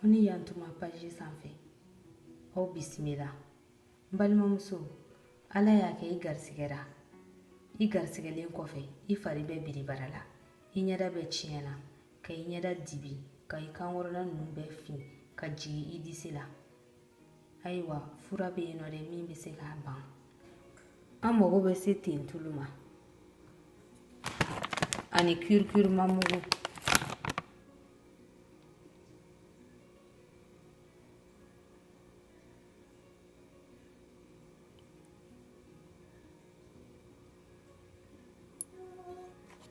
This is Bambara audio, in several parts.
Aw ni yantuma page sanfɛ aw bisimila. N balimamuso, Ala y'a kɛ i garisigɛra. I garisigɛlen kɔfɛ i fari bɛ biribara la, i ɲɛda bɛ tiɲɛna, ka i ɲɛda dibi, ka i kankɔrɔla ninnu bɛɛ fin, ka jigin i disi la. Ayiwa, fura bɛ yen nɔ dɛ min bɛ se k'a ban. An mago bɛ se tentulu ma ani kirikirima mugu.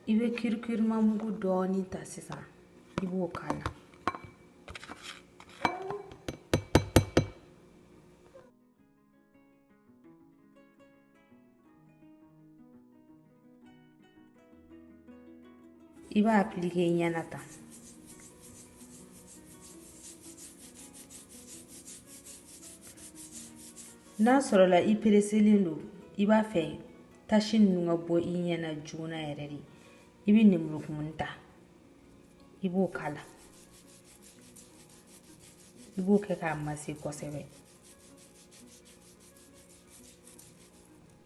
I bɛ kirikirima mugu dɔɔni ta sisan, i b'o k'a la. I b'a appliquer i ɲɛna tan. N'a sɔrɔla i pereselen don, i b'a fɛ tasi ninnu ka bɔ i ɲɛna joona yɛrɛ de, i bɛ nemurukumuni ta, i b'o k'a la. I b'o kɛ k'a mase kosɛbɛ.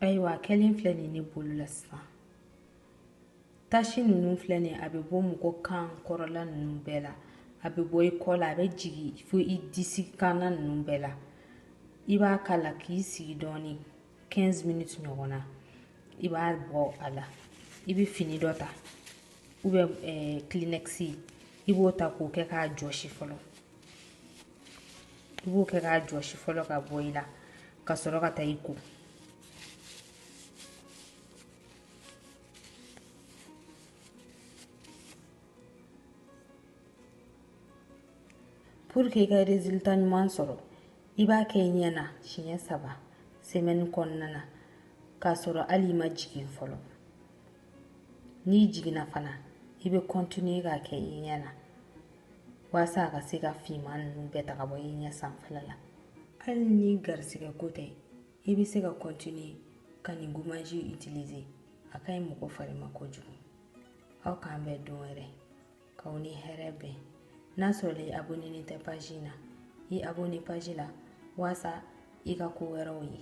Ayiwa, kɛlen filɛ nin ne bolo la sisan. Tasi ninnu filɛ nin a bɛ bɔ mɔgɔ kan kɔrɔla ninnu bɛɛ la, a bɛ bɔ i kɔ la, a bɛ jigin fo i disi kanna ninnu bɛɛ la. I b'a k'a la k'i sigi dɔɔni 15 minutes ɲɔgɔn na. I b'a bɔ a la. I bɛ fini dɔ ta ou bien Kleenex, i b'o ta k'o kɛ k'a jɔsi fɔlɔ. I b'o kɛ k'a jɔsi fɔlɔ ka bɔ i la, ka sɔrɔ ka taa i ko. Pour que i ka résultat ɲuman sɔrɔ, i b'a kɛ i ɲɛ na siɲɛ 3 semaine kɔnɔna na, k'a sɔrɔ hali i ma jigin fɔlɔ. N'i jiginna fana, i bɛ continuer k'a kɛ i ɲɛ na, walasa a ka se ka finman ninnu bɛɛ ta ka bɔ i ɲɛ sanfɛla la. Hali ni garisigɛ ko tɛ, i bɛ se ka continuer ka nin gommage utiliser. A ka ɲi mɔgɔ fari ma kojugu. Aw k'an bɛn don wɛrɛ, k'aw ni hɛrɛ bɛn. N'a sɔrɔ i abonné tɛ page in na, i abonné page la walasa i ka ko wɛrɛw ye.